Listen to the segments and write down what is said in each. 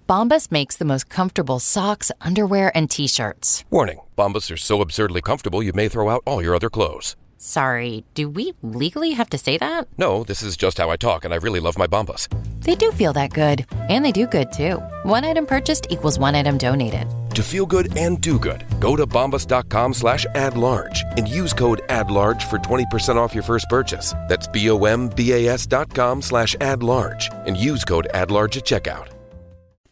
Bombas makes the most comfortable socks, underwear, and T-shirts. Warning, Bombas are so absurdly comfortable you may throw out all your other clothes. Sorry, do we legally have to say that? No, this is just how I talk, and I really love my Bombas. They do feel that good. And they do good, too. One item purchased equals one item donated. To feel good and do good, go to bombas.com/add-large and use code add-large for 20% off your first purchase. That's bombas.com/add-large and use code add-large at checkout.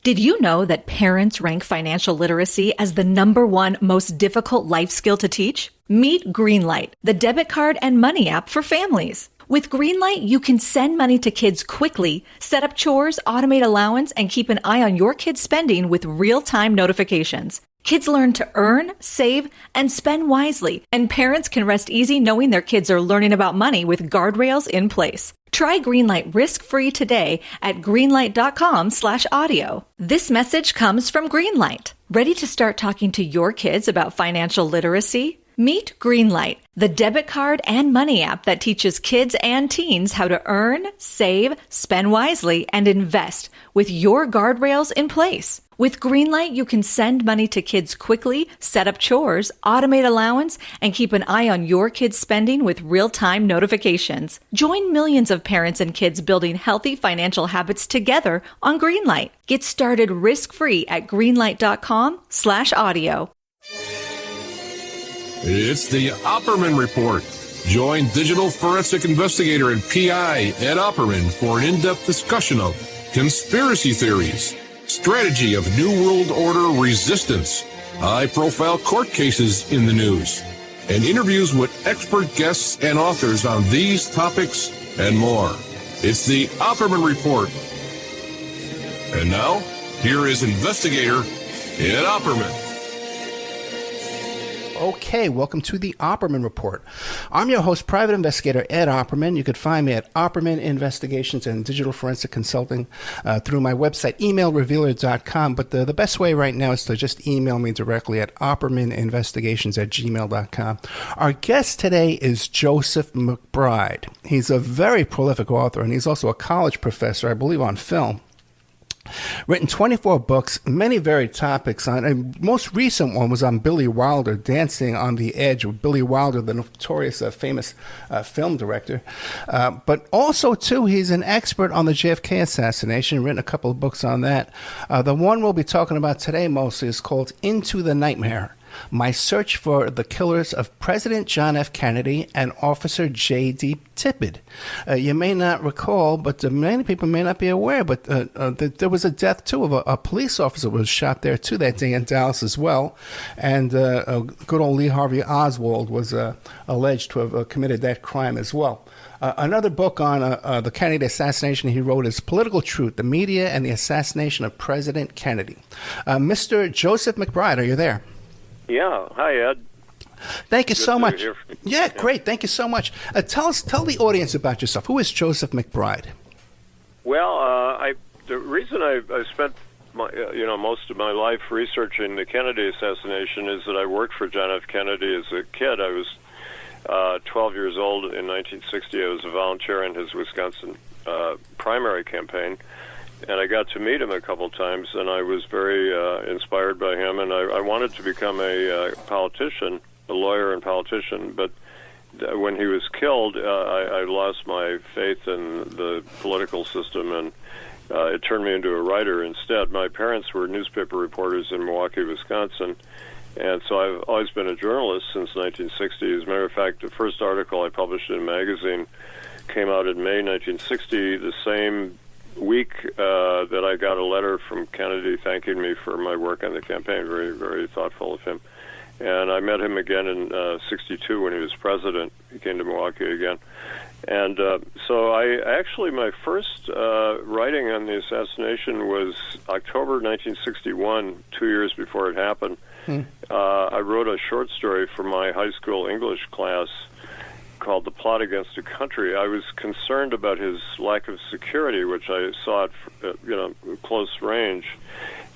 Did you know that parents rank financial literacy as the #1 most difficult life skill to teach? Meet Greenlight, the debit card and money app for families. With Greenlight, you can send money to kids quickly, set up chores, automate allowance, and keep an eye on your kids' spending with real-time notifications. Kids learn to earn, save, and spend wisely, and parents can rest easy knowing their kids are learning about money with guardrails in place. Try Greenlight risk-free today at greenlight.com/audio. This message comes from Greenlight. Ready to start talking to your kids about financial literacy? Meet Greenlight, the debit card and money app that teaches kids and teens how to earn, save, spend wisely, and invest with your guardrails in place. With Greenlight, you can send money to kids quickly, set up chores, automate allowance, and keep an eye on your kids' spending with real-time notifications. Join millions of parents and kids building healthy financial habits together on Greenlight. Get started risk-free at greenlight.com/audio. It's the Opperman Report. Join digital forensic investigator and PI Ed Opperman for an in-depth discussion of conspiracy theories, strategy of New World Order resistance, high-profile court cases in the news, and interviews with expert guests and authors on these topics and more. It's the Opperman Report. And now, here is investigator Ed Opperman. Okay, welcome to the Opperman Report. I'm your host, private investigator Ed Opperman. You could find me at Opperman Investigations and Digital Forensic Consulting through my website, emailrevealer.com. But the best way right now is to just email me directly at oppermaninvestigations@gmail.com. Our guest today is Joseph McBride. He's a very prolific author, and he's also a college professor, I believe, on film. Written 24 books, many varied topics. And most recent one was on Billy Wilder, Dancing on the Edge, with Billy Wilder, the notorious famous film director. But also, too, he's an expert on the JFK assassination, written a couple of books on that. The one we'll be talking about today mostly is called Into the Nightmare: My Search for the Killers of President John F. Kennedy and Officer J.D. Tippit. You may not recall, but many people may not be aware, but there was a death, too, of a police officer who was shot there, too, that day in Dallas as well. And good old Lee Harvey Oswald was alleged to have committed that crime as well. Another book on the Kennedy assassination he wrote is Political Truth, the Media and the Assassination of President Kennedy. Mr. Joseph McBride, are you there? Yeah. Hi, Ed. Thank you so much. Yeah, great. Thank you so much. Tell the audience about yourself. Who is Joseph McBride? Well, the reason I spent most of my life researching the Kennedy assassination is that I worked for John F. Kennedy as a kid. I was 12 years old in 1960. I was a volunteer in his Wisconsin primary campaign. And I got to meet him a couple times, and I was very inspired by him. And I wanted to become a politician, a lawyer and politician. But when he was killed, I lost my faith in the political system, and it turned me into a writer instead. My parents were newspaper reporters in Milwaukee, Wisconsin, and so I've always been a journalist since 1960. As a matter of fact, the first article I published in a magazine came out in May 1960, the same week that I got a letter from Kennedy thanking me for my work on the campaign. Very, very thoughtful of him. And I met him again in 62 when he was president. He came to Milwaukee again. And so my first writing on the assassination was October 1961, 2 years before it happened. I wrote a short story for my high school English class called The Plot Against a Country. I was concerned about his lack of security, which I saw at close range.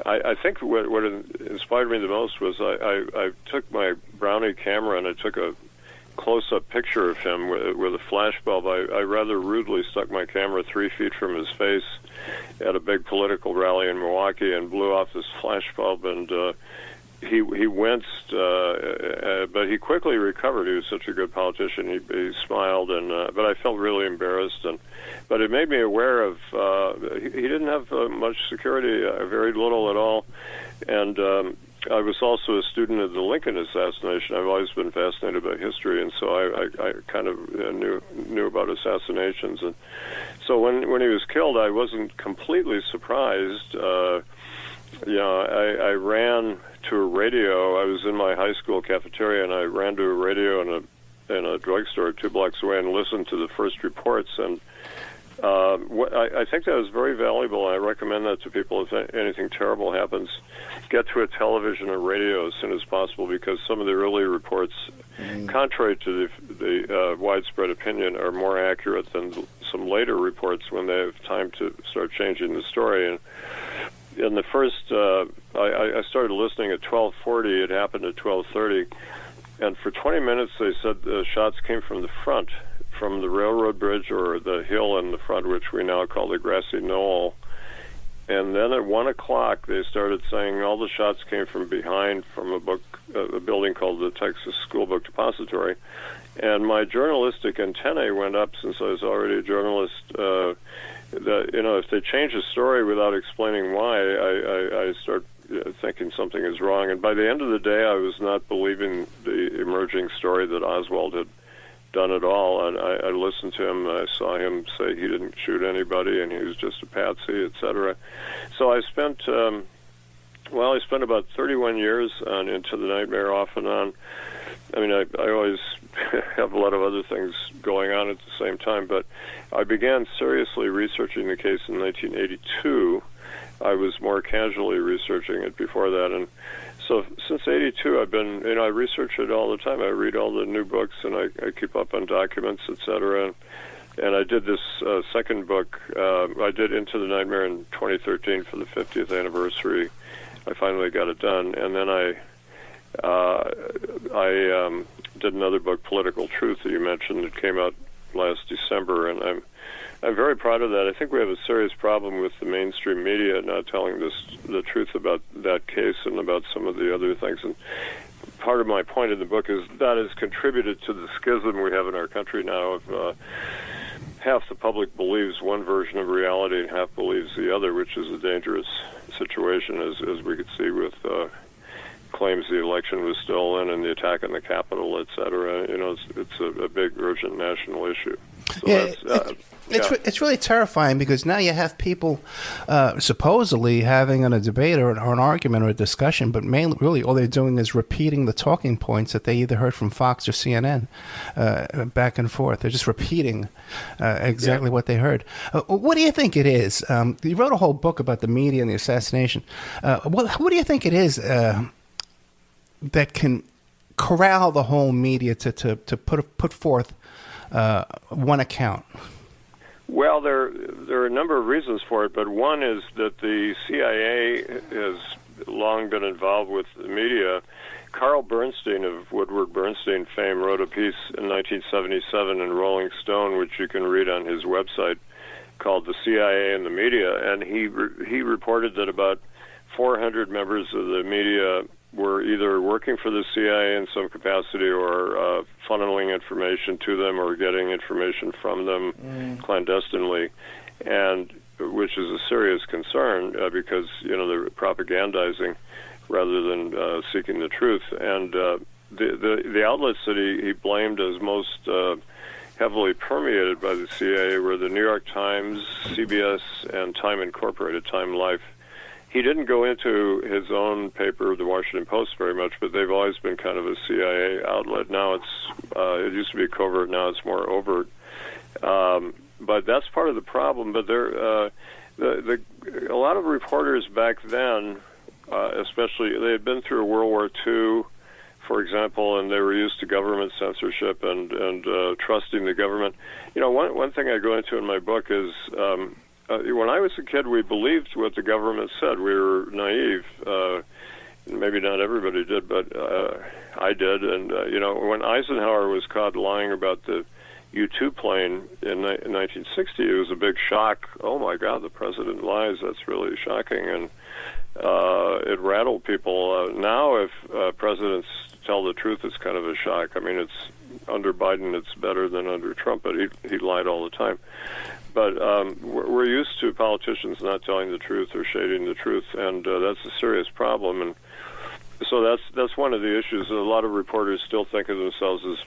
I think what inspired me the most was I took my Brownie camera and I took a close-up picture of him with a flash bulb. I rather rudely stuck my camera 3 feet from his face at a big political rally in Milwaukee and blew off this flash bulb, and he winced, but he quickly recovered. He was such a good politician. He smiled, but I felt really embarrassed. But it made me aware of he didn't have much security, very little at all, and I was also a student of the Lincoln assassination. I've always been fascinated by history, and so I kind of knew about assassinations. And so when he was killed, I wasn't completely surprised. I ran to a radio. I was in my high school cafeteria, and I ran to a radio in a drugstore 2 blocks away and listened to the first reports. And I think that was very valuable. I recommend that to people if anything terrible happens. Get to a television or radio as soon as possible, because some of the early reports, contrary to the widespread opinion, are more accurate than some later reports when they have time to start changing the story. And in the first, I started listening at 12:40. It happened at 12:30, and for 20 minutes they said the shots came from the front, from the railroad bridge or the hill in the front, which we now call the grassy knoll. And then at 1 o'clock they started saying all the shots came from behind, from a building called the Texas School Book Depository. And my journalistic antennae went up, since I was already a journalist. If they change a story without explaining why, I start thinking something is wrong. And by the end of the day, I was not believing the emerging story that Oswald had done it all. And I listened to him. I saw him say he didn't shoot anybody and he was just a patsy, etc. So I spent about 31 years on Into the Nightmare, off and on. I mean, I always have a lot of other things going on at the same time, but I began seriously researching the case in 1982. I was more casually researching it before that, and so since 82, I've been, I research it all the time. I read all the new books, and I keep up on documents, etc. And I did this second book. I did Into the Nightmare in 2013 for the 50th anniversary. I finally got it done, and then I did another book, Political Truth, that you mentioned. It came out last December, and I'm very proud of that. I think we have a serious problem with the mainstream media not telling the truth about that case and about some of the other things. And part of my point in the book is that has contributed to the schism we have in our country now of half the public believes one version of reality and half believes the other, which is a dangerous situation, as we could see with claims the election was stolen and the attack on the Capitol, etc. It's a big, urgent national issue. So it's really terrifying, because now you have people supposedly having a debate or an argument or a discussion, but mainly, really, all they're doing is repeating the talking points that they either heard from Fox or CNN back and forth. They're just repeating exactly what they heard. What do you think it is? You wrote a whole book about the media and the assassination. What do you think it is that can corral the whole media to put forth one account? Well, there are a number of reasons for it, but one is that the CIA has long been involved with the media. Carl Bernstein of Woodward Bernstein fame wrote a piece in 1977 in Rolling Stone, which you can read on his website, called "The CIA and the Media," and he reported that about 400 members of the media were either working for the CIA in some capacity or funneling information to them or getting information from them clandestinely, and which is a serious concern because they're propagandizing rather than seeking the truth. And the outlets that he blamed as most heavily permeated by the CIA were the New York Times, CBS, and Time Incorporated, Time Life. He didn't go into his own paper, the Washington Post, very much, but they've always been kind of a CIA outlet. Now it used to be covert, now it's more overt. But that's part of the problem. But a lot of reporters back then, especially, they had been through World War II, for example, and they were used to government censorship and trusting the government. One thing I go into in my book is when I was a kid, we believed what the government said. We were naive. maybe not everybody did, but I did. And, when Eisenhower was caught lying about the U-2 plane in 1960, it was a big shock. Oh, my God, the president lies. That's really shocking. And it rattled people. Now, if presidents tell the truth, it's kind of a shock. I mean, it's under Biden, it's better than under Trump, but he lied all the time. But we're used to politicians not telling the truth or shading the truth, and that's a serious problem. And so that's one of the issues. A lot of reporters still think of themselves as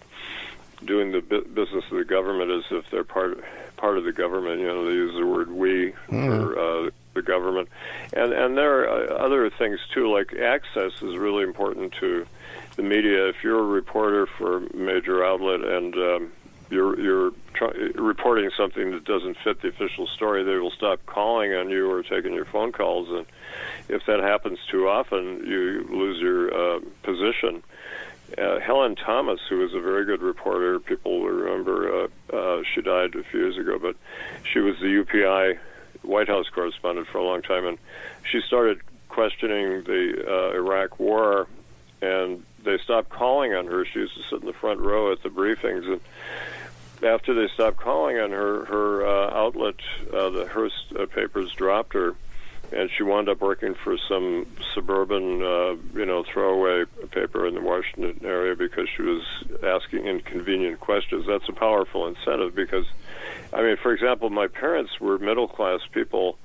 doing the business of the government as if they're part of the government. They use the word "we" for the government, and there are other things too. Like access is really important to the media. If you're a reporter for a major outlet and you're reporting something that doesn't fit the official story, they will stop calling on you or taking your phone calls, and if that happens too often, you lose your position. Helen Thomas, who was a very good reporter, people remember she died a few years ago, but she was the UPI White House correspondent for a long time, and she started questioning the Iraq War, and they stopped calling on her. She used to sit in the front row at the briefings, and after they stopped calling on her outlet, the Hearst papers dropped her, and she wound up working for some suburban, throwaway paper in the Washington area because she was asking inconvenient questions. That's a powerful incentive because, for example, my parents were middle-class people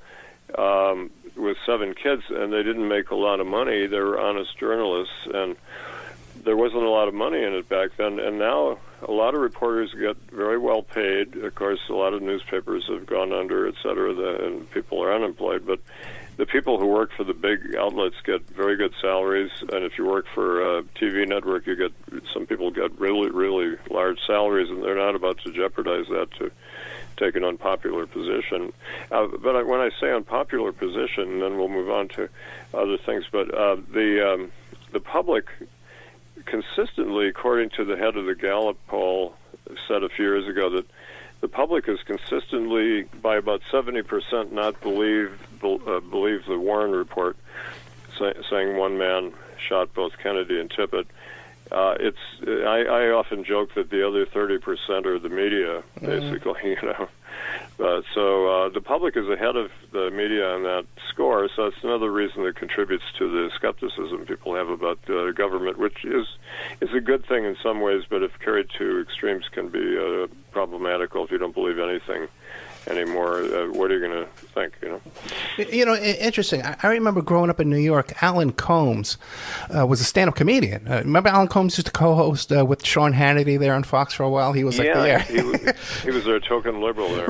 with 7 kids, and they didn't make a lot of money. They were honest journalists, and there wasn't a lot of money in it back then. And now a lot of reporters get very well paid. Of course, a lot of newspapers have gone under, et cetera, and people are unemployed. But the people who work for the big outlets get very good salaries. And if you work for a TV network, some people get really, really large salaries, and they're not about to jeopardize that to take an unpopular position. But when I say unpopular position, then we'll move on to other things. But the public consistently, according to the head of the Gallup poll, said a few years ago that the public is consistently, by about 70%, not believe the Warren report, saying one man shot both Kennedy and Tippit. I often joke that the other 30% are the media, basically. So the public is ahead of the media on that score. So that's another reason that contributes to the skepticism people have about government, which is a good thing in some ways, but if carried to extremes can be problematical if you don't believe anything anymore. What are you going to think? Interesting. I remember growing up in New York. Alan Combs was a stand-up comedian. Remember Alan Combs used to co-host with Sean Hannity there on Fox for a while. He was there. he was their token liberal there.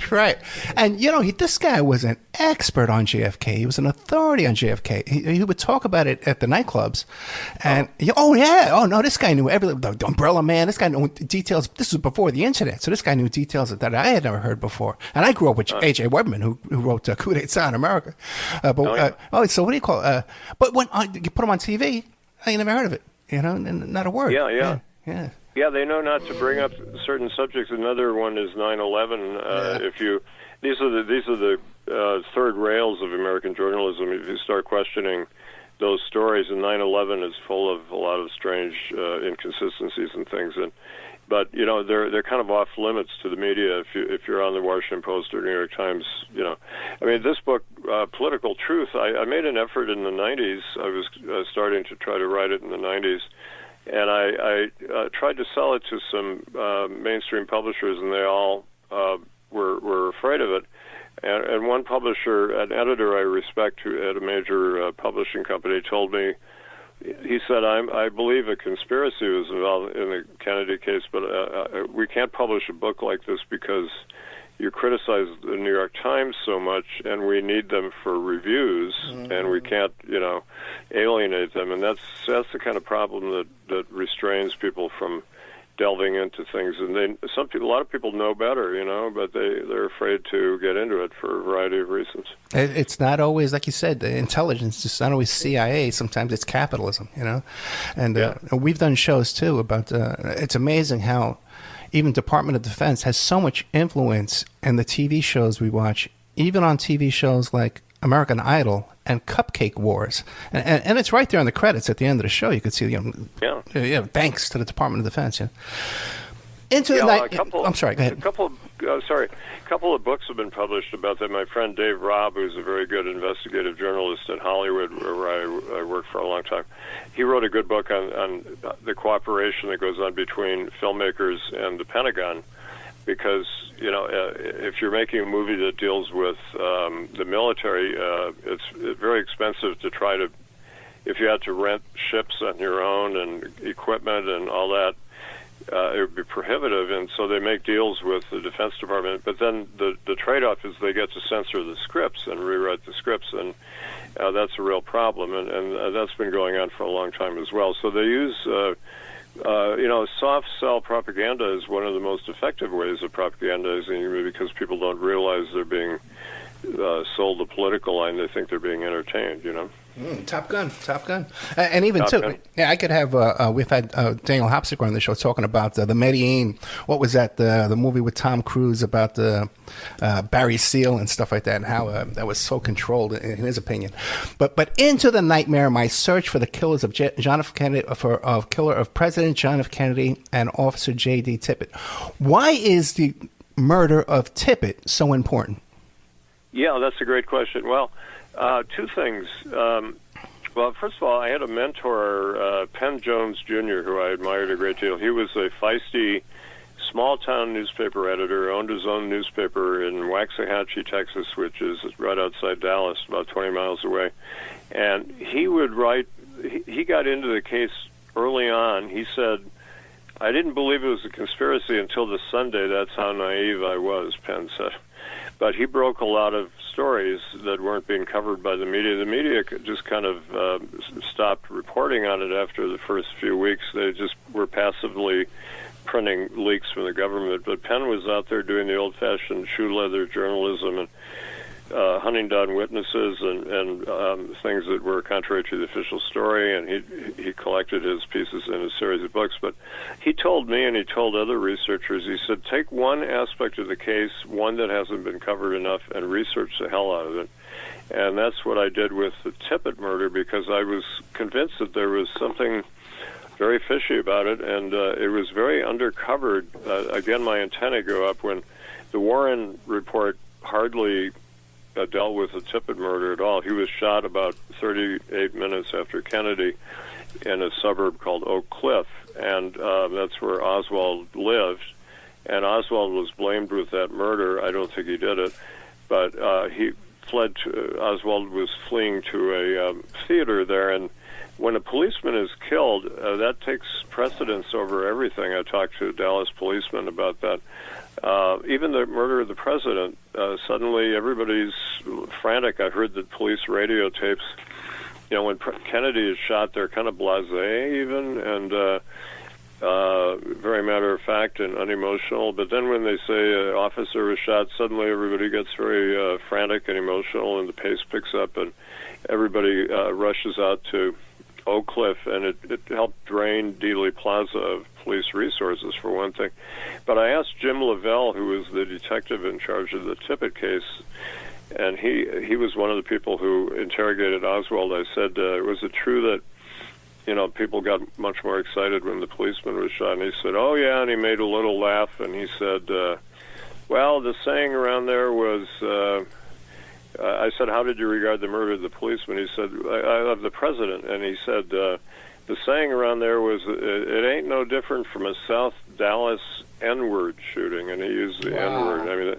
Right. And this guy was an expert on JFK. He was an authority on JFK. He would talk about it at the nightclubs. And this guy knew everything. The Umbrella Man. This guy knew details. This was before the internet, so this guy knew details that I had never heard before. And I grew up with A.J. Webman, who wrote Coup d'etat in America. So what do you call it? But when you put him on TV, I never heard of it. Not a word. Yeah. Yeah, they know not to bring up certain subjects. Another one is 9/11. These are the third rails of American journalism. If you start questioning those stories, and 9/11 is full of a lot of strange inconsistencies and things, but they're kind of off limits to the media. If you're on the Washington Post or New York Times, this book, Political Truth, I made an effort in the 90s. I was starting to try to write it in the 90s, and I tried to sell it to some mainstream publishers, and they all were afraid of it. And one publisher, an editor I respect, who had a major publishing company, told me, he said, I believe a conspiracy was involved in the Kennedy case, but we can't publish a book like this because you criticize the New York Times so much, and we need them for reviews, and we can't, alienate them. And that's the kind of problem that restrains people from delving into things. And a lot of people know better, but they're afraid to get into it for a variety of reasons. It's not always, like you said, the intelligence. It's not always CIA. Sometimes it's capitalism, And we've done shows too about. It's amazing how even Department of Defense has so much influence in the TV shows we watch. Even on TV shows like American Idol, and Cupcake Wars. And it's right there in the credits at the end of the show. You could see, thanks to the Department of Defense. Yeah. Into the night. I'm sorry, go ahead. A couple of books have been published about that. My friend Dave Robb, who's a very good investigative journalist at Hollywood, where I worked for a long time, he wrote a good book on the cooperation that goes on between filmmakers and the Pentagon. Because, if you're making a movie that deals with the military, it's very expensive to try to, if you had to rent ships on your own and equipment and all that, it would be prohibitive. And so they make deals with the Defense Department. But then the trade-off is they get to censor the scripts and rewrite the scripts. And that's a real problem. And that's been going on for a long time as well. So they use... soft sell propaganda is one of the most effective ways of propagandizing because people don't realize they're being sold a political line. They think they're being entertained, Top Gun. And even, too, I could have, we've had Daniel Hopsicker on the show talking about the Medellin, what was that, the movie with Tom Cruise about the Barry Seal and stuff like that, and how that was so controlled, in his opinion. But Into the Nightmare, my search for the killers of John F. Kennedy, killer of President John F. Kennedy and Officer J.D. Tippit. Why is the murder of Tippit so important? Yeah, that's a great question. Well, two things. Well, first of all, I had a mentor, Penn Jones Jr., who I admired a great deal. He was a feisty, small-town newspaper editor, owned his own newspaper in Waxahachie, Texas, which is right outside Dallas, about 20 miles away. And he would write, he got into the case early on. He said, I didn't believe it was a conspiracy until the Sunday. That's how naive I was, Penn said. But he broke a lot of stories that weren't being covered by the media. The media just kind of stopped reporting on it after the first few weeks. They just were passively printing leaks from the government. But Penn was out there doing the old-fashioned shoe leather journalism and hunting down witnesses and things that were contrary to the official story, and he collected his pieces in a series of books. But he told me, and he told other researchers, he said, take one aspect of the case, one that hasn't been covered enough, and research the hell out of it. And that's what I did with the Tippit murder, because I was convinced that there was something very fishy about it, and it was very undercovered. Again, my antennae go up when the Warren report hardly dealt with the Tippit murder at all. He was shot about 38 minutes after Kennedy in a suburb called Oak Cliff, and that's where Oswald lived. And Oswald was blamed with that murder. I don't think he did it, but he fled to, Oswald was fleeing to a theater there, and when a policeman is killed, that takes precedence over everything. I talked to a Dallas policeman about that. Even the murder of the president, suddenly everybody's frantic. I heard that police radio tapes, when Kennedy is shot, they're kind of blasé even, and very matter of fact and unemotional. But then when they say an officer was shot, suddenly everybody gets very frantic and emotional, and the pace picks up, and everybody rushes out to Oak Cliff, and it helped drain Dealey Plaza of police resources, for one thing. But I asked Jim Lavelle, who was the detective in charge of the Tippit case, and he was one of the people who interrogated Oswald. I said, was it true that, people got much more excited when the policeman was shot? And he said, oh, yeah, and he made a little laugh, and he said, well, the saying around there was... I said, how did you regard the murder of the policeman? He said, of the president. And he said, the saying around there was, it ain't no different from a South Dallas N-word shooting. And he used the N-word. I mean,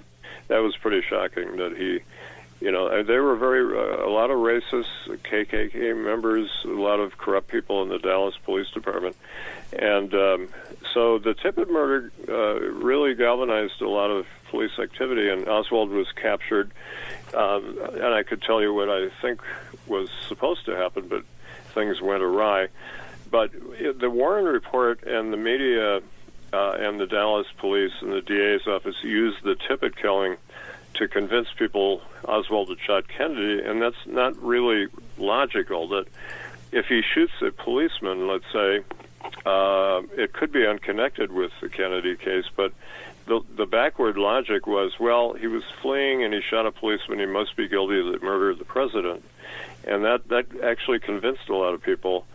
that was pretty shocking that he, they were a lot of racists, KKK members, a lot of corrupt people in the Dallas Police Department. And so the Tippit murder really galvanized a lot of police activity, and Oswald was captured. And I could tell you what I think was supposed to happen, but things went awry. But the Warren report and the media and the Dallas police and the DA's office used the Tippit killing to convince people Oswald had shot Kennedy, and that's not really logical. That if he shoots a policeman, let's say, it could be unconnected with the Kennedy case, but the backward logic was, well, he was fleeing and he shot a policeman, he must be guilty of the murder of the president. and that actually convinced a lot of people.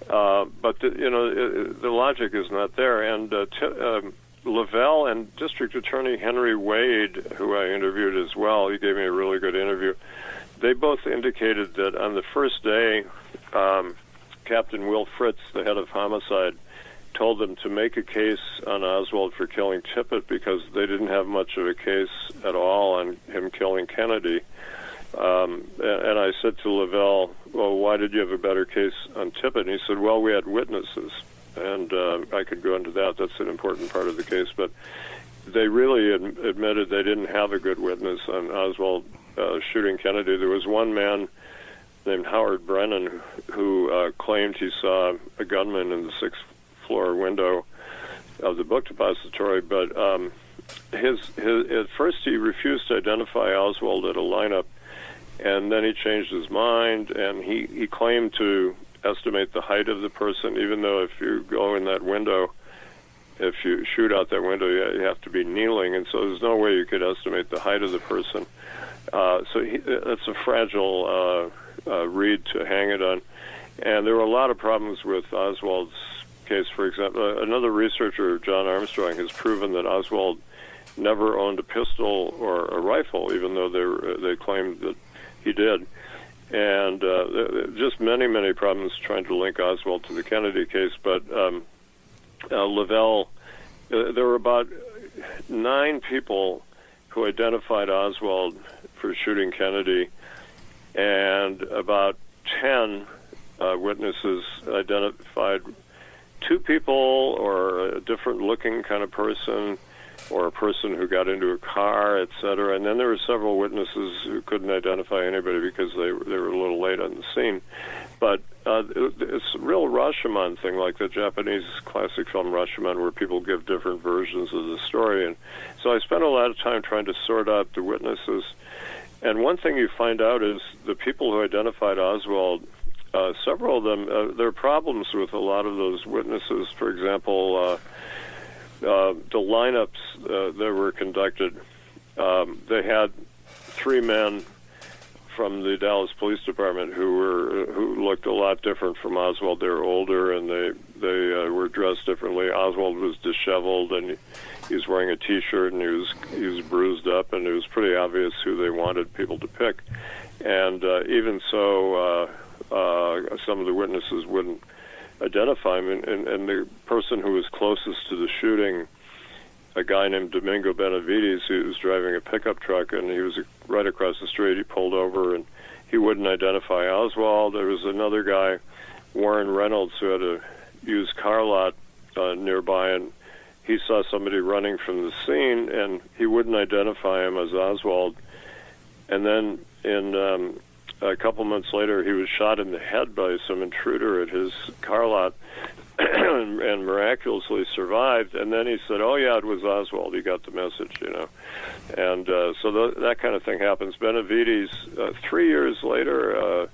But the logic is not there. And Lavelle and District Attorney Henry Wade, who I interviewed as well, he gave me a really good interview. They both indicated that on the first day, Captain Will Fritz, the head of homicide, told them to make a case on Oswald for killing Tippit because they didn't have much of a case at all on him killing Kennedy. And I said to Lavelle, well, why did you have a better case on Tippit? And he said, well, we had witnesses. And I could go into that. That's an important part of the case. But they really admitted they didn't have a good witness on Oswald shooting Kennedy. There was one man named Howard Brennan who claimed he saw a gunman in the sixth floor window of the book depository, but at first he refused to identify Oswald at a lineup, and then he changed his mind, and he claimed to estimate the height of the person, even though if you go in that window, if you shoot out that window, you have to be kneeling, and so there's no way you could estimate the height of the person. So that's a fragile reed to hang it on. And there were a lot of problems with Oswald's case. For example, another researcher, John Armstrong, has proven that Oswald never owned a pistol or a rifle, even though they claimed that he did. And just many, many problems trying to link Oswald to the Kennedy case. But Lavelle, there were about 9 people who identified Oswald for shooting Kennedy, and about 10 witnesses identified 2 people or a different-looking kind of person or a person who got into a car, etc. And then there were several witnesses who couldn't identify anybody because they were a little late on the scene. But it's a real Rashomon thing, like the Japanese classic film Rashomon, where people give different versions of the story. And so I spent a lot of time trying to sort out the witnesses. And one thing you find out is the people who identified Oswald, several of them, there are problems with a lot of those witnesses. For example, the lineups that were conducted, they had 3 men from the Dallas Police Department who looked a lot different from Oswald. They were older and they were dressed differently. Oswald was disheveled and he was wearing a T-shirt and he was bruised up, and it was pretty obvious who they wanted people to pick. And even so, some of the witnesses wouldn't identify him. And the person who was closest to the shooting, a guy named Domingo Benavides, who was driving a pickup truck, and he was right across the street. He pulled over, and he wouldn't identify Oswald. There was another guy, Warren Reynolds, who had a used car lot nearby, and he saw somebody running from the scene, and he wouldn't identify him as Oswald. And then a couple months later, he was shot in the head by some intruder at his car lot and miraculously survived. And then he said, oh, yeah, it was Oswald. He got the message, And so that kind of thing happens. Benavides, 3 years later,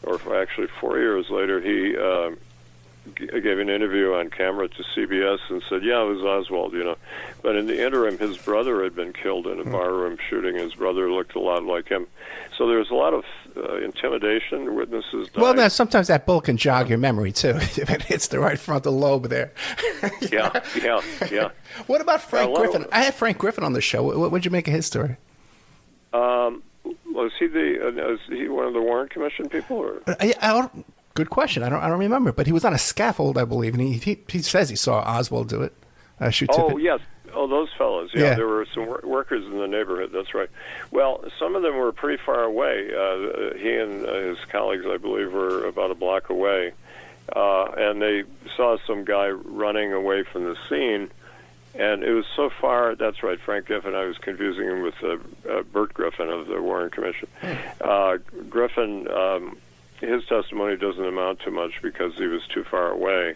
or actually 4 years later, he gave an interview on camera to CBS and said, yeah, it was Oswald, But in the interim, his brother had been killed in a barroom shooting. His brother looked a lot like him. So there's a lot of intimidation. Witnesses died. Well, now, sometimes that bullet can jog your memory, too, if it hits the right frontal lobe there. Yeah. What about Frank Griffin? I had Frank Griffin on the show. What would you make of his story? Was he one of the Warren Commission people? Or? Good question. I don't remember, but he was on a scaffold, I believe, and he says he saw Oswald do it. Shoot Tippit. Oh, yes. Oh, those fellows. Yeah, there were some workers in the neighborhood. That's right. Well, some of them were pretty far away. He and his colleagues, I believe, were about a block away, and they saw some guy running away from the scene, and it was so far. That's right, Frank Griffin. I was confusing him with Bert Griffin of the Warren Commission. Griffin, his testimony doesn't amount to much because he was too far away.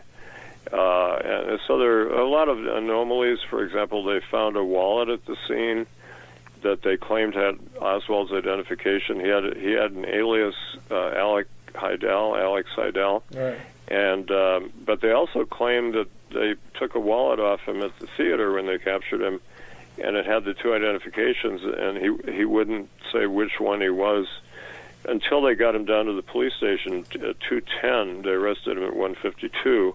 And so there are a lot of anomalies. For example, they found a wallet at the scene that they claimed had Oswald's identification. He had an alias, Alex Heidel. Right. And but they also claimed that they took a wallet off him at the theater when they captured him, and it had the 2 identifications, and he wouldn't say which one he was. until they got him down to the police station at 2:10, they arrested him at 1:52.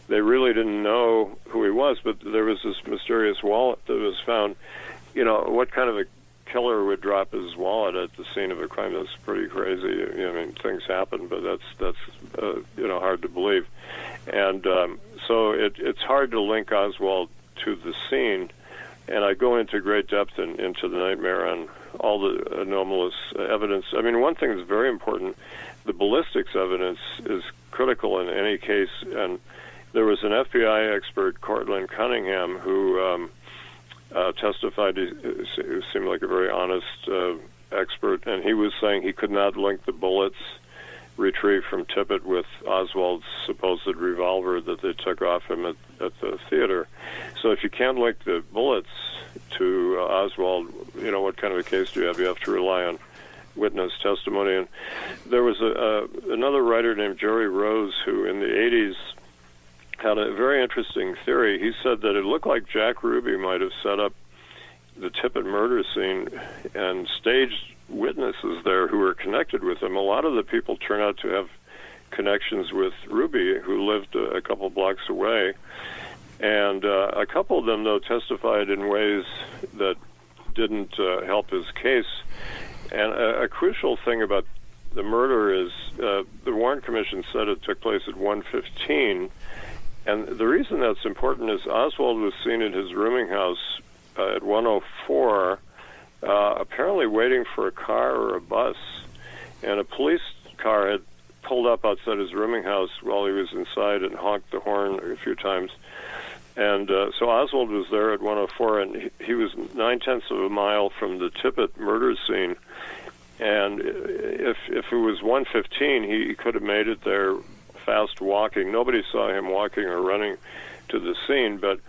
They really didn't know who he was, but there was this mysterious wallet that was found. You know, what kind of a killer would drop his wallet at the scene of a crime? That's pretty crazy. I mean, things happen, but that's hard to believe. And so it's hard to link Oswald to the scene. And I go into great depth into the nightmare on all the anomalous evidence. I mean, one thing that's very important, the ballistics evidence is critical in any case. And there was an FBI expert, Cortland Cunningham, who testified. He seemed like a very honest expert, and he was saying he could not link the bullets retrieved from Tippit with Oswald's supposed revolver that they took off him at the theater. So if you can't link the bullets to Oswald, you know, what kind of a case do you have? You have to rely on witness testimony. And there was another writer named Jerry Rose who in the 80s had a very interesting theory. He said that it looked like Jack Ruby might have set up the Tippit murder scene and staged witnesses there who were connected with him. A lot of the people turn out to have connections with Ruby, who lived a couple blocks away. And a couple of them, though, testified in ways that didn't help his case. And a crucial thing about the murder is the Warren Commission said it took place at 1:15. And the reason that's important is Oswald was seen at his rooming house at 1:04, apparently waiting for a car or a bus. And a police car had pulled up outside his rooming house while he was inside and honked the horn a few times. And so Oswald was there at 1:04, and he was 9/10 of a mile from the Tippit murder scene. And if it was 1:15, he could have made it there fast walking. Nobody saw him walking or running to the scene, but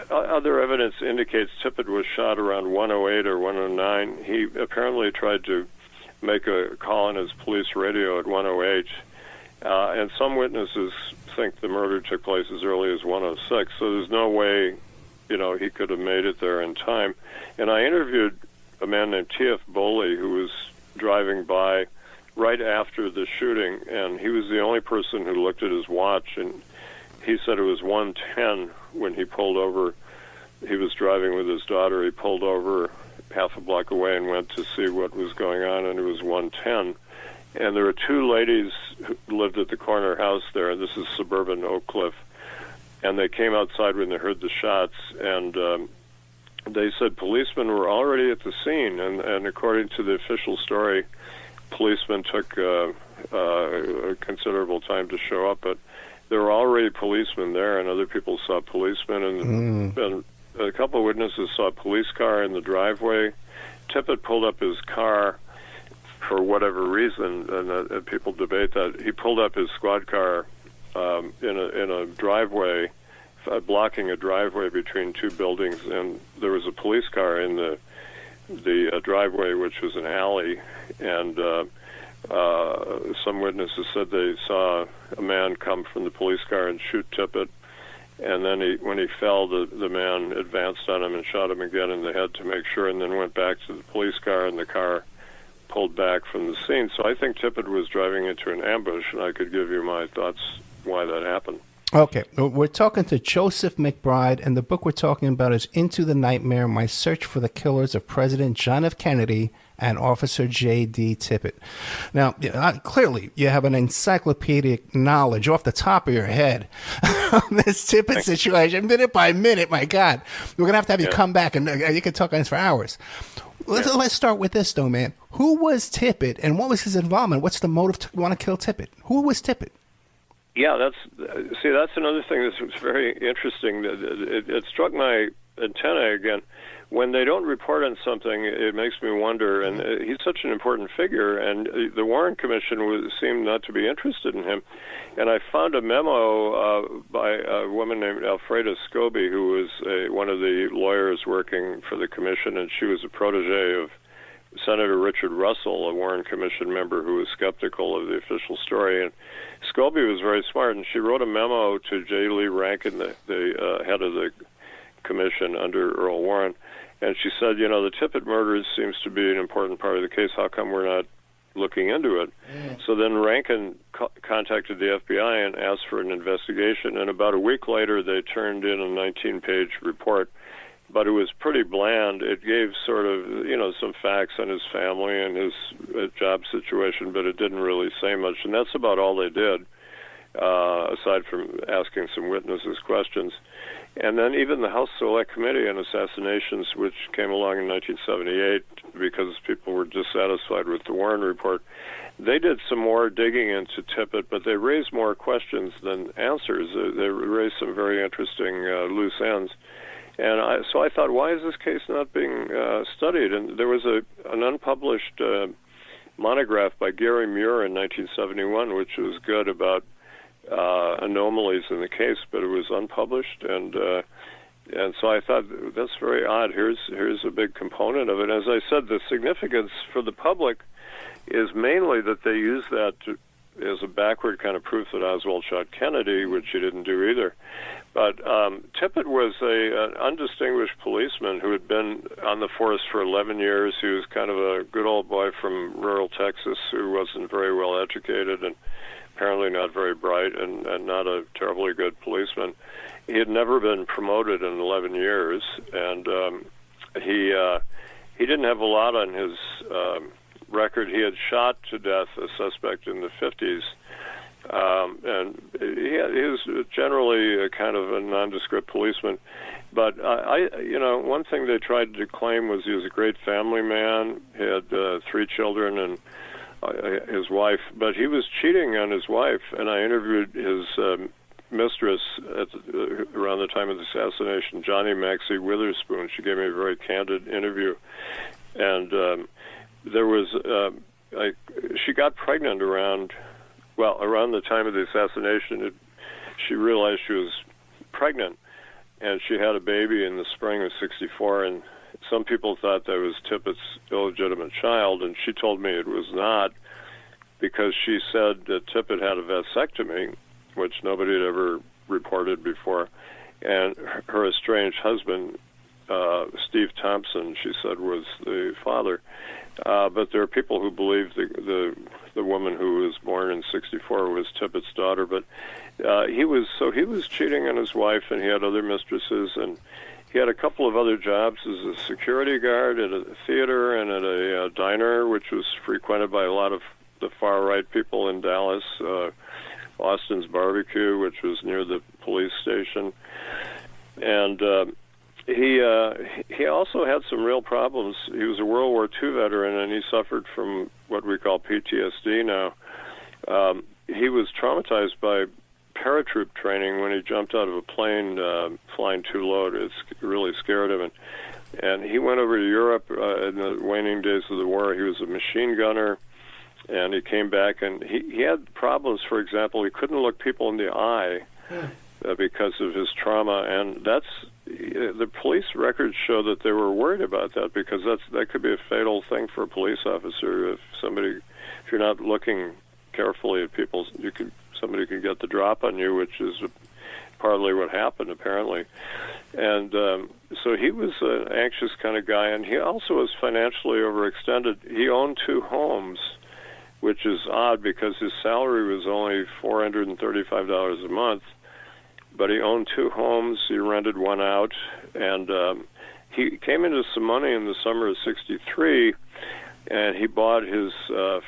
other evidence indicates Tippit was shot around 1:08 or 1:09. He apparently tried to make a call on his police radio at 1:08, and some witnesses think the murder took place as early as 1:06, so there's no way, you know, he could have made it there in time. And I interviewed a man named T.F. Boley, who was driving by right after the shooting, and he was the only person who looked at his watch, and he said it was 1:10 when he pulled over. He was driving with his daughter. He pulled over half a block away and went to see what was going on, and it was 1:10. And there were two ladies who lived at the corner house there, and this is suburban Oak Cliff, and they came outside when they heard the shots, and they said policemen were already at the scene, and according to the official story, policemen took a considerable time to show up, but there were already policemen there, and other people saw policemen, and a couple of witnesses saw a police car in the driveway. Tippit pulled up his car for whatever reason, and people debate that. He pulled up his squad car in a driveway, blocking a driveway between two buildings, and there was a police car in the driveway, which was an alley, and some witnesses said they saw a man come from the police car and shoot Tippit, and then when he fell, the man advanced on him and shot him again in the head to make sure, and then went back to the police car, and the car pulled back from the scene. So I think Tippit was driving into an ambush, and I could give you my thoughts why that happened. Okay, we're talking to Joseph McBride, and the book we're talking about is Into the Nightmare, My Search for the Killers of President John F. Kennedy and Officer J.D. Tippit. Now, clearly, you have an encyclopedic knowledge off the top of your head on this Tippit situation, minute by minute. My God, we're going to have you come back, and you can talk on this for hours. Let's start with this, though, man. Who was Tippit, and what was his involvement? What's the motive to want to kill Tippit? Who was Tippit? Yeah, that's another thing that's very interesting. It struck my antenna again. When they don't report on something, it makes me wonder, and he's such an important figure, and the Warren Commission seemed not to be interested in him. And I found a memo by a woman named Alfreda Scobie, who was one of the lawyers working for the commission, and she was a protege of Senator Richard Russell, a Warren Commission member who was skeptical of the official story. And Scobie was very smart, and she wrote a memo to J. Lee Rankin, the head of the commission under Earl Warren, and she said, you know, the Tippit murders seems to be an important part of the case. How come we're not looking into it. So then Rankin contacted the FBI and asked for an investigation, and about a week later they turned in a 19-page report, but it was pretty bland. It gave sort of, some facts on his family and his job situation, but it didn't really say much, and that's about all they did, aside from asking some witnesses questions. And then even the House Select Committee on Assassinations, which came along in 1978 because people were dissatisfied with the Warren Report, they did some more digging into Tippit, but they raised more questions than answers. They raised some very interesting loose ends. And so I thought, why is this case not being studied? And there was an unpublished monograph by Gary Muir in 1971, which was good, about anomalies in the case, but it was unpublished, and so I thought, that's very odd. Here's a big component of it. As I said, the significance for the public is mainly that they use that as a backward kind of proof that Oswald shot Kennedy, which he didn't do either. But Tippit was an undistinguished policeman who had been on the force for 11 years. He was kind of a good old boy from rural Texas who wasn't very well educated and apparently not very bright, and not a terribly good policeman. He had never been promoted in 11 years, and he didn't have a lot on his record. He had shot to death a suspect in the 50s, and he was generally a kind of a nondescript policeman. But one thing they tried to claim was he was a great family man. He had 3 children and his wife, but he was cheating on his wife, and I interviewed his mistress around the time of the assassination, Johnny Maxie Witherspoon. She gave me a very candid interview, and there was she got pregnant around the time of the assassination. She realized she was pregnant, and she had a baby in the spring of '64, and some people thought that was Tippit's illegitimate child, and she told me it was not, because she said that Tippit had a vasectomy, which nobody had ever reported before, and her estranged husband, Steve Thompson, she said, was the father. But there are people who believe the woman who was born in '64 was Tippit's daughter. But he was cheating on his wife, and he had other mistresses, and he had a couple of other jobs as a security guard at a theater and at a diner, which was frequented by a lot of the far-right people in Dallas, Austin's Barbecue, which was near the police station. And he also had some real problems. He was a World War II veteran, and he suffered from what we call PTSD now. He was traumatized by paratroop training when he jumped out of a plane flying too low. It really scared him. And he went over to Europe in the waning days of the war. He was a machine gunner, and he came back, and he had problems. For example, he couldn't look people in the eye because of his trauma, and the police records show that they were worried about that, because that could be a fatal thing for a police officer. If you're not looking carefully at people, somebody can get the drop on you, which is partly what happened, apparently. And so he was an anxious kind of guy, and he also was financially overextended. He owned 2 homes, which is odd because his salary was only $435 a month, but he owned 2 homes. He rented one out, and he came into some money in the summer of '63, and he bought his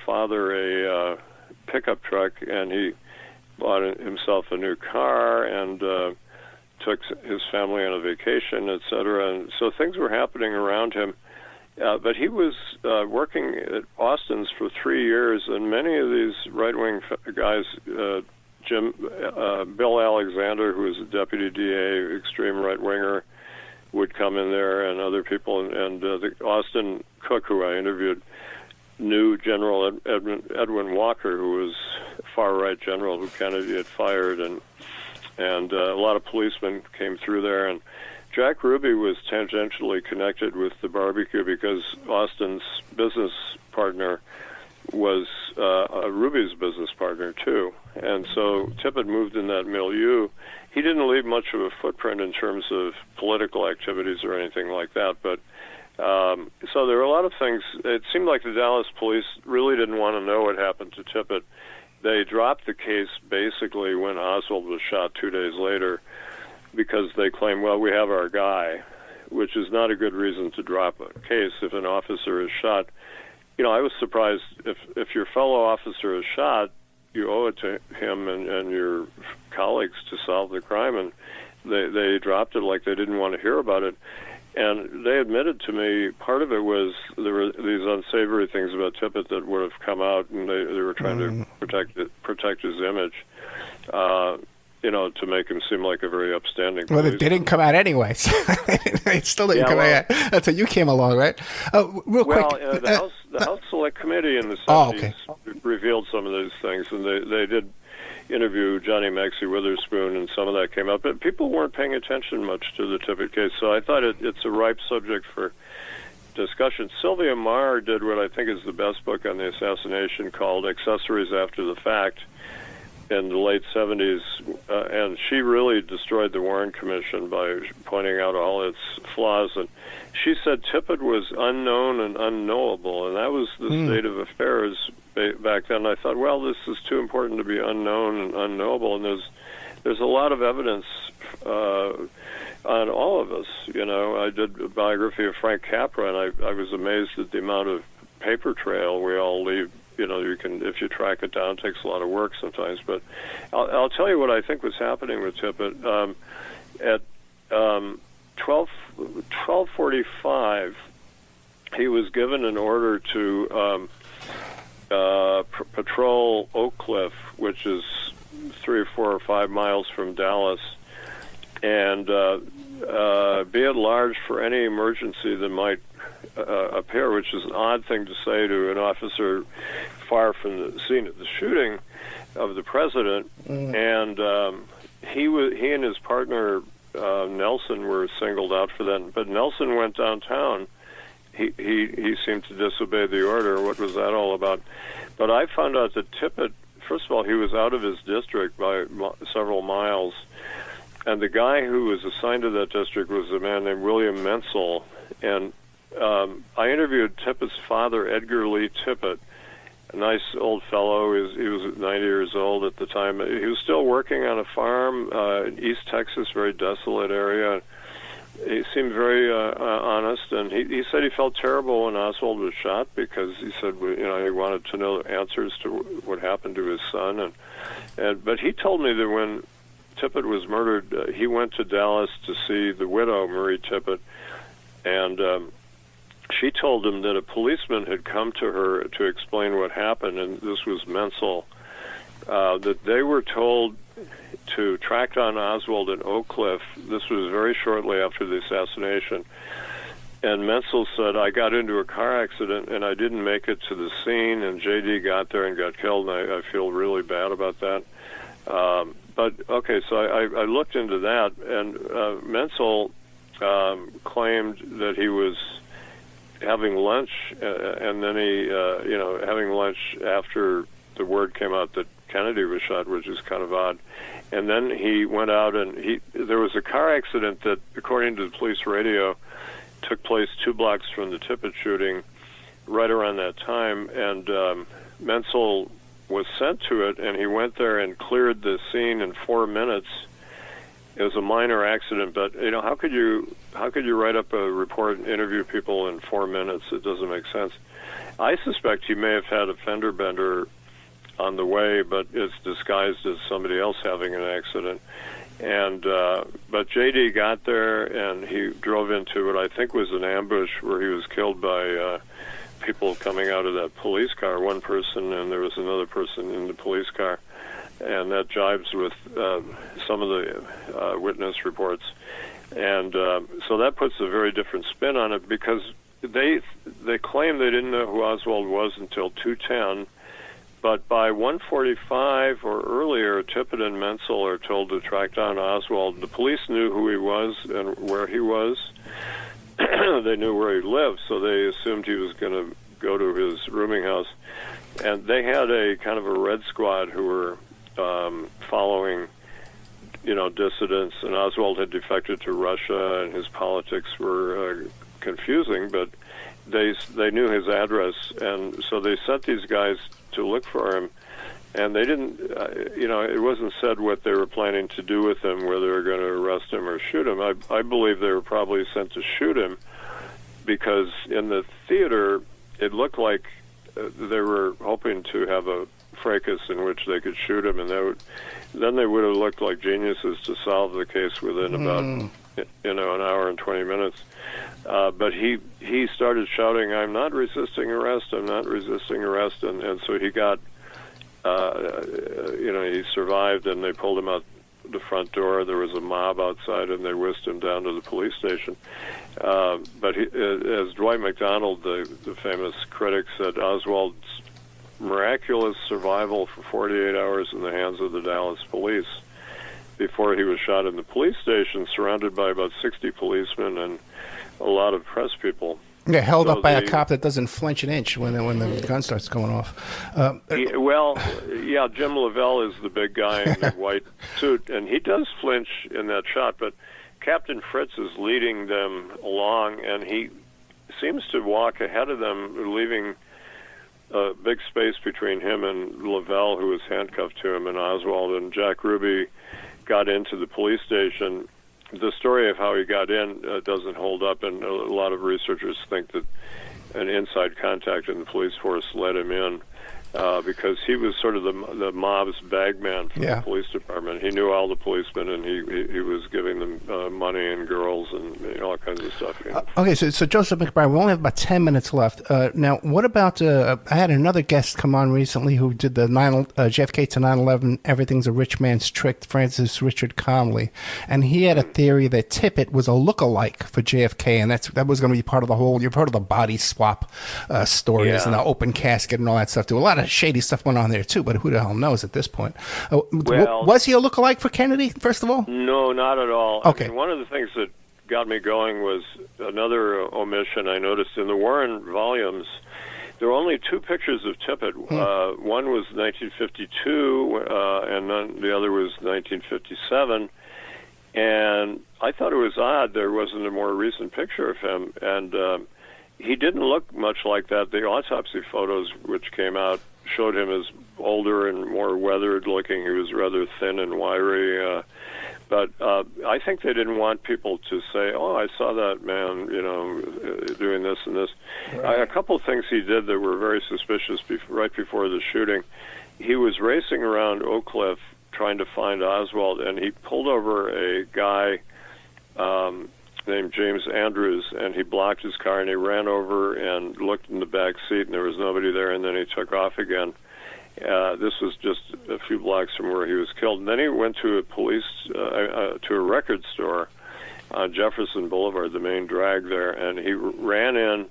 father a pickup truck, and he bought himself a new car, and took his family on a vacation, etc. And so things were happening around him. But he was working at Austin's for 3 years, and many of these right-wing guys, Bill Alexander, who was a deputy DA, extreme right-winger, would come in there, and other people, and the Austin Cook, who I interviewed, knew General Edwin Walker, who was a far-right general who Kennedy had fired, and a lot of policemen came through there. And Jack Ruby was tangentially connected with the barbecue because Austin's business partner was Ruby's business partner, too. And so Tippit moved in that milieu. He didn't leave much of a footprint in terms of political activities or anything like that, but So there were a lot of things. It seemed like the Dallas police really didn't want to know what happened to Tippit. They dropped the case basically when Oswald was shot 2 days later because they claimed, well, we have our guy, which is not a good reason to drop a case if an officer is shot. You know, I was surprised if your fellow officer is shot, you owe it to him and your colleagues to solve the crime, and they dropped it like they didn't want to hear about it. And they admitted to me part of it was there were these unsavory things about Tippit that would have come out, and they were trying to protect his image, you know, to make him seem like a very upstanding policeman. Well, they didn't come out anyway. So it still didn't come out. That's how you came along, right? Real quick. The House Select Committee in the 70s revealed some of these things, and they did interview Johnny Maxey Witherspoon, and some of that came up. But people weren't paying attention much to the Tippit case, so I thought it's a ripe subject for discussion. Sylvia Maher did what I think is the best book on the assassination called Accessories After the Fact in the late 70s, and she really destroyed the Warren Commission by pointing out all its flaws. And she said Tippit was unknown and unknowable, and that was the state of affairs back then. I thought, well, this is too important to be unknown and unknowable, and there's a lot of evidence on all of us. You know, I did a biography of Frank Capra, and I was amazed at the amount of paper trail we all leave. You know, you can, if you track it down, it takes a lot of work sometimes. But I'll tell you what I think was happening with Tippit. At 12:45, he was given an order to patrol Oak Cliff, which is 3 or 4 or 5 miles from Dallas, and be at large for any emergency that might appear, which is an odd thing to say to an officer far from the scene of the shooting of the president. And he and his partner Nelson were singled out for that. But Nelson went downtown. He seemed to disobey the order. What was that all about? But I found out that Tippit, first of all, he was out of his district by several miles, and the guy who was assigned to that district was a man named William Menzel. And I interviewed Tippit's father, Edgar Lee Tippit, a nice old fellow. He was 90 years old at the time. He was still working on a farm in East Texas, very desolate area. He seemed very honest, and he said he felt terrible when Oswald was shot because he said, you know, he wanted to know the answers to what happened to his son. But he told me that when Tippit was murdered, he went to Dallas to see the widow, Marie Tippit, and she told him that a policeman had come to her to explain what happened, and this was Menzel, that they were told to track down Oswald in Oak Cliff. This was very shortly after the assassination. And Menzel said, I got into a car accident and I didn't make it to the scene, and J.D. got there and got killed, and I feel really bad about that. But, okay, so I looked into that, and Menzel claimed that he was having lunch, and then having lunch after the word came out that Kennedy was shot, which is kind of odd. And then he went out, and there was a car accident that, according to the police radio, took place 2 blocks from the Tippit shooting right around that time, and Menzel was sent to it, and he went there and cleared the scene in 4 minutes. It was a minor accident, but you know, how could you write up a report and interview people in 4 minutes? It doesn't make sense. I suspect he may have had a fender bender on the way, but it's disguised as somebody else having an accident. And but J.D. got there, and he drove into what I think was an ambush where he was killed by people coming out of that police car, one person, and there was another person in the police car. And that jibes with some of the witness reports. And so that puts a very different spin on it, because they claim they didn't know who Oswald was until 2:10, but by 1:45 or earlier, Tippit and Menzel are told to track down Oswald. The police knew who he was and where he was. They knew where he lived, so they assumed he was going to go to his rooming house. And they had a kind of a red squad who were following, dissidents, and Oswald had defected to Russia, and his politics were confusing, but they knew his address, and so they sent these guys to look for him. And they didn't, it wasn't said what they were planning to do with him, whether they were going to arrest him or shoot him. I believe they were probably sent to shoot him because in the theater, it looked like they were hoping to have a fracas in which they could shoot him, and then they would have looked like geniuses to solve the case within about, an hour and 20 minutes. But he started shouting, "I'm not resisting arrest, I'm not resisting arrest," and so he got... he survived, and they pulled him out the front door. There was a mob outside, and they whisked him down to the police station. But as Dwight MacDonald, the famous critic, said, Oswald's miraculous survival for 48 hours in the hands of the Dallas police before he was shot in the police station, surrounded by about 60 policemen and a lot of press people. Yeah, held up by a cop that doesn't flinch an inch when the gun starts going off. Jim Lavelle is the big guy in the white suit, and he does flinch in that shot, but Captain Fritz is leading them along, and he seems to walk ahead of them, leaving a big space between him and Lavelle, who was handcuffed to him, and Oswald. And Jack Ruby got into the police station. The story of how he got in doesn't hold up, and a lot of researchers think that an inside contact in the police force let him in because he was sort of the mob's bagman for the police department. He knew all the policemen, and he was giving them money and girls and all kinds of stuff. Okay, so Joseph McBride, we only have about 10 minutes left. Now, what about, I had another guest come on recently who did the JFK to 9/11, Everything's a Rich Man's Trick, Francis Richard Conley, and he had a theory that Tippit was a look-alike for JFK, and that was going to be part of the whole, you've heard of the body swap stories and the open casket and all that stuff too. A lot of shady stuff went on there too, but who the hell knows at this point? Was he a look-alike for Kennedy, first of all? No, not at all. Okay. I mean, one of the things that got me going was another omission I noticed in the Warren volumes. There were only two pictures of Tippit. One was 1952, and then the other was 1957. And I thought it was odd there wasn't a more recent picture of him. And he didn't look much like that. The autopsy photos, which came out, showed him as older and more weathered looking. He was rather thin and wiry. But I think they didn't want people to say, "Oh, I saw that man, doing this and this." Right. A couple of things he did that were very suspicious right before the shooting. He was racing around Oak Cliff trying to find Oswald, and he pulled over a guy named James Andrews, and he blocked his car, and he ran over and looked in the back seat, and there was nobody there, and then he took off again. This was just a few blocks from where he was killed. And then he went to a record store on Jefferson Boulevard, the main drag there, and he ran in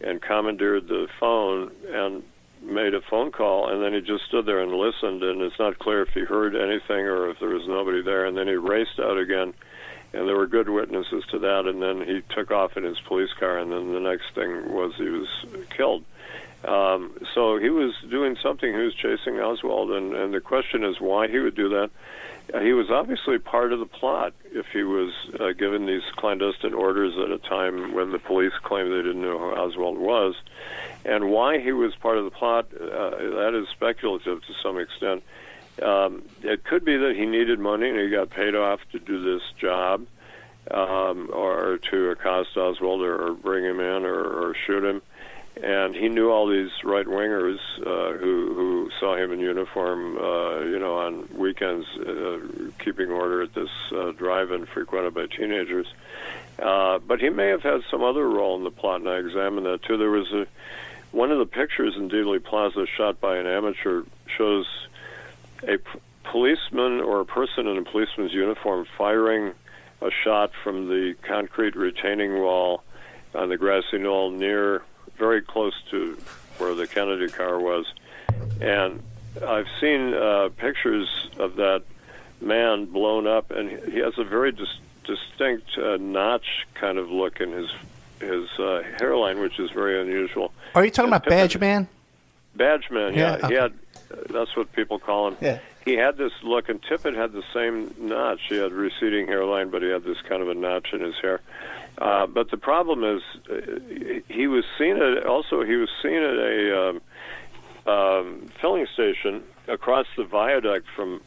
and commandeered the phone and made a phone call, and then he just stood there and listened, and it's not clear if he heard anything or if there was nobody there, and then he raced out again, and there were good witnesses to that, and then he took off in his police car, and then the next thing was he was killed. So he was doing something. He was chasing Oswald, and the question is why he would do that. He was obviously part of the plot if he was given these clandestine orders at a time when the police claimed they didn't know who Oswald was. And why he was part of the plot, that is speculative to some extent. It could be that he needed money and he got paid off to do this job, or to accost Oswald or bring him in or shoot him. And he knew all these right-wingers who saw him in uniform, on weekends, keeping order at this drive-in frequented by teenagers. But he may have had some other role in the plot, and I examined that too. There was one of the pictures in Dealey Plaza shot by an amateur shows a policeman or a person in a policeman's uniform firing a shot from the concrete retaining wall on the grassy knoll very close to where the Kennedy car was. And I've seen pictures of that man blown up, and he has a very distinct notch kind of look in his hairline, which is very unusual. Are you talking about Badge Man? Badge Man, yeah. He had That's what people call him. Yeah. He had this look, and Tippit had the same notch. He had receding hairline, but he had this kind of a notch in his hair. But the problem is, he was seen at a filling station across the viaduct from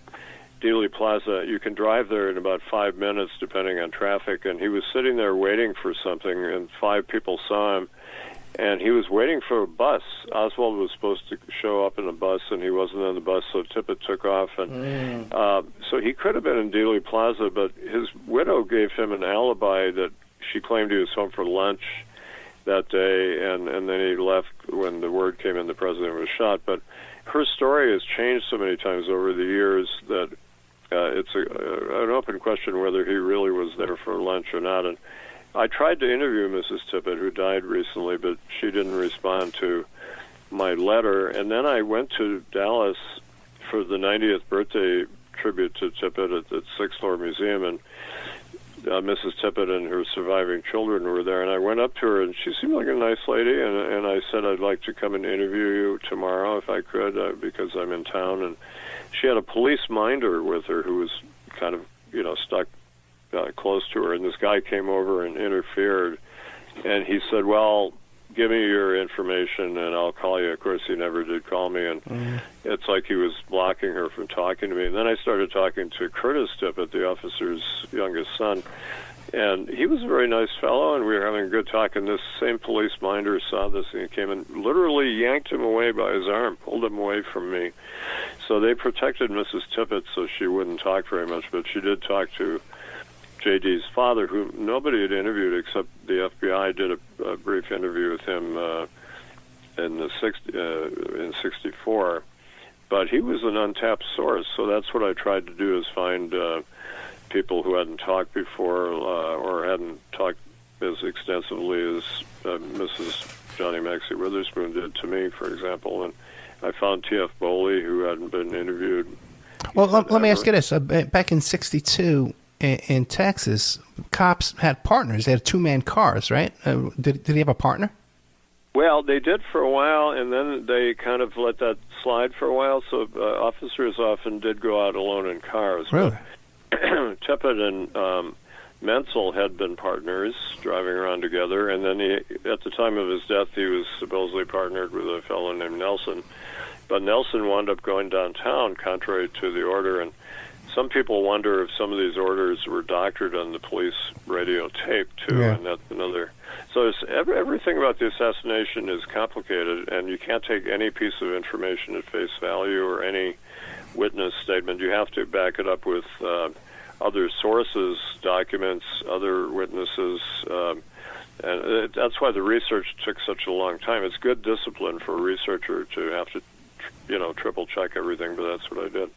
Dealey Plaza. You can drive there in about 5 minutes, depending on traffic. And he was sitting there waiting for something, and 5 people saw him. And he was waiting for a bus. Oswald was supposed to show up in a bus, and he wasn't on the bus, so Tippit took off. And so he could have been in Dealey Plaza, but his widow gave him an alibi that she claimed he was home for lunch that day, and then he left when the word came in the president was shot. But her story has changed so many times over the years that it's an open question whether he really was there for lunch or not. And I tried to interview Mrs. Tippit, who died recently, but she didn't respond to my letter. And then I went to Dallas for the 90th birthday tribute to Tippit at the Sixth Floor Museum, and Mrs. Tippit and her surviving children were there. And I went up to her, and she seemed like a nice lady, and I said, I'd like to come and interview you tomorrow if I could, because I'm in town. And she had a police minder with her who was kind of, stuck close to her, and this guy came over and interfered, and he said, well, give me your information and I'll call you. Of course, he never did call me, and it's like he was blocking her from talking to me. And then I started talking to Curtis Tippit, the officer's youngest son, and he was a very nice fellow, and we were having a good talk, and this same police minder saw this, and he came and literally yanked him away by his arm, pulled him away from me. So they protected Mrs. Tippit so she wouldn't talk very much, but she did talk to J.D.'s father, who nobody had interviewed except the FBI did a brief interview with him in 64. But he was an untapped source, so that's what I tried to do, is find people who hadn't talked before or hadn't talked as extensively as Mrs. Johnny Maxey Witherspoon did to me, for example. And I found T.F. Bowley, who hadn't been interviewed. Well, let me ask you this. Back in 62, in Texas, cops had partners. They had 2-man cars, right? Did he have a partner? Well, they did for a while, and then they kind of let that slide for a while. So officers often did go out alone in cars. Really? Tippit and Menzel had been partners, driving around together. And then at the time of his death, he was supposedly partnered with a fellow named Nelson. But Nelson wound up going downtown, contrary to the order, and some people wonder if some of these orders were doctored on the police radio tape, too, and that's another. So everything about the assassination is complicated, and you can't take any piece of information at face value or any witness statement. You have to back it up with other sources, documents, other witnesses, and that's why the research took such a long time. It's good discipline for a researcher to have to, triple-check everything, but that's what I did.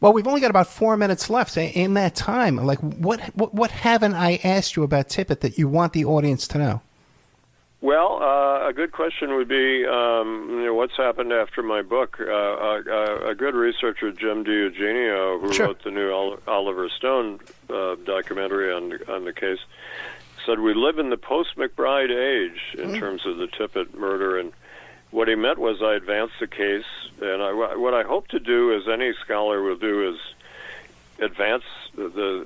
Well, we've only got about 4 minutes left. In that time, like what haven't I asked you about Tippit that you want the audience to know? Well, a good question would be, what's happened after my book? A good researcher, Jim DiEugenio, who wrote the new Oliver Stone documentary on the case, said we live in the post-McBride age in terms of the Tippit murder, and what he meant was I advanced the case, and what I hope to do, as any scholar will do, is advance the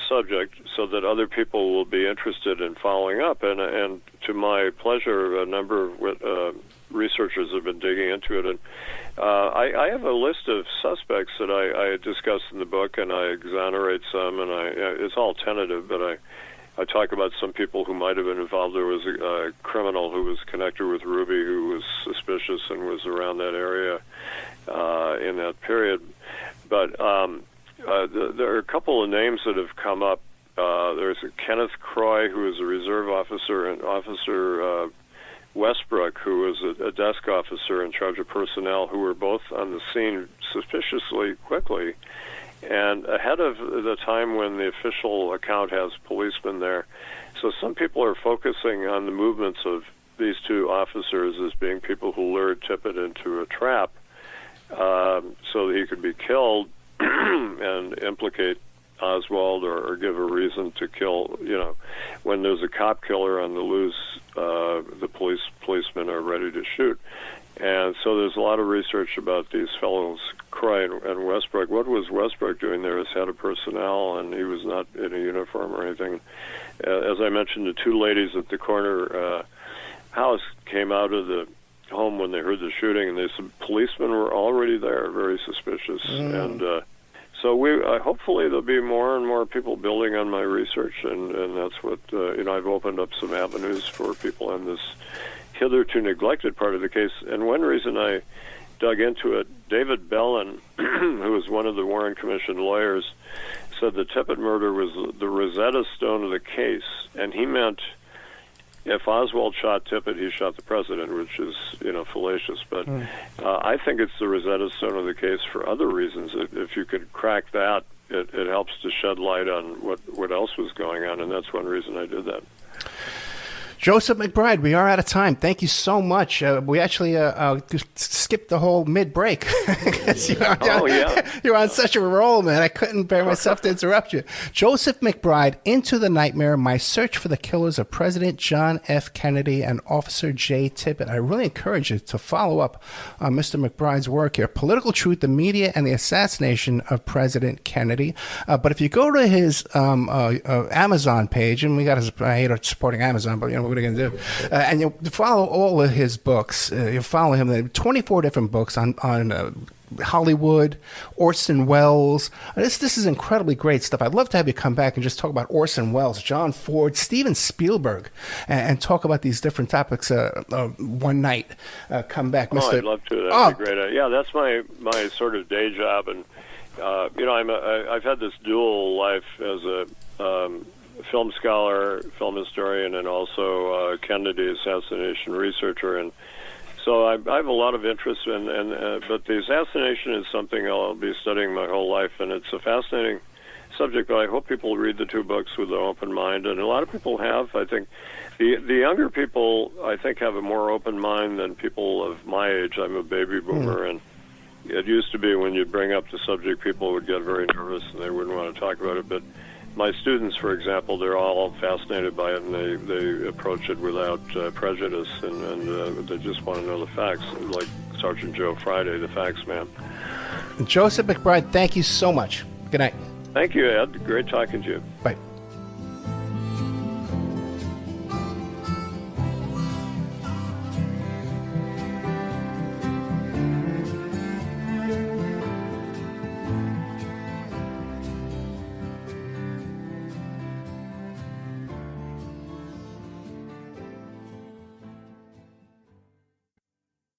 subject so that other people will be interested in following up. And to my pleasure, a number of researchers have been digging into it. And I have a list of suspects that I discuss in the book, and I exonerate some, and it's all tentative, but I talk about some people who might have been involved. There was a criminal who was connected with Ruby who was suspicious and was around that area in that period. But there are a couple of names that have come up. There's Kenneth Croy, who is a reserve officer, and Officer Westbrook, who was a desk officer in charge of personnel, who were both on the scene suspiciously quickly. And ahead of the time when the official account has policemen there. So some people are focusing on the movements of these two officers as being people who lured Tippit into a trap so that he could be killed and implicate Oswald or give a reason to kill. When there's a cop killer on the loose, the policemen are ready to shoot. And so there's a lot of research about these fellows, Croy and Westbrook. What was Westbrook doing there as head of personnel, and he was not in a uniform or anything. As I mentioned, the two ladies at the corner house came out of the home when they heard the shooting, and they said policemen were already there, very suspicious. And so hopefully there'll be more and more people building on my research, and that's what, I've opened up some avenues for people in this hitherto neglected part of the case. And one reason I dug into it, David Bellin, who was one of the Warren Commission lawyers, said the Tippit murder was the Rosetta Stone of the case, and he meant if Oswald shot Tippit, he shot the president, which is, fallacious. But I think it's the Rosetta Stone of the case for other reasons. If you could crack that, it helps to shed light on what else was going on, and that's one reason I did that. Joseph McBride, we are out of time. Thank you so much. We actually skipped the whole mid-break. You're on such a roll, man. I couldn't bear myself to interrupt you. Joseph McBride, Into the Nightmare, My Search for the Killers of President John F. Kennedy and Officer J. Tippit. I really encourage you to follow up on Mr. McBride's work here. Political Truth, the Media, and the Assassination of President Kennedy. But if you go to his Amazon page, and I hate supporting Amazon, but, what are you going to do? And you follow all of his books. You follow him. There are 24 different books on Hollywood, Orson Welles. This is incredibly great stuff. I'd love to have you come back and just talk about Orson Welles, John Ford, Steven Spielberg, and talk about these different topics one night. Come back, Mr. I'd love to. That'd be great. Yeah, that's my sort of day job, and I've had this dual life as a film scholar, film historian, and also Kennedy assassination researcher, and so I have a lot of interest in, but the assassination is something I'll be studying my whole life, and it's a fascinating subject. But I hope people read the two books with an open mind, and a lot of people have. I think the younger people, I think, have a more open mind than people of my age. I'm a baby boomer, and it used to be when you'd bring up the subject, people would get very nervous and they wouldn't want to talk about it. But my students, for example, they're all fascinated by it, and they approach it without prejudice, and they just want to know the facts, like Sergeant Joe Friday, the facts man. Joseph McBride, thank you so much. Good night. Thank you, Ed. Great talking to you. Bye.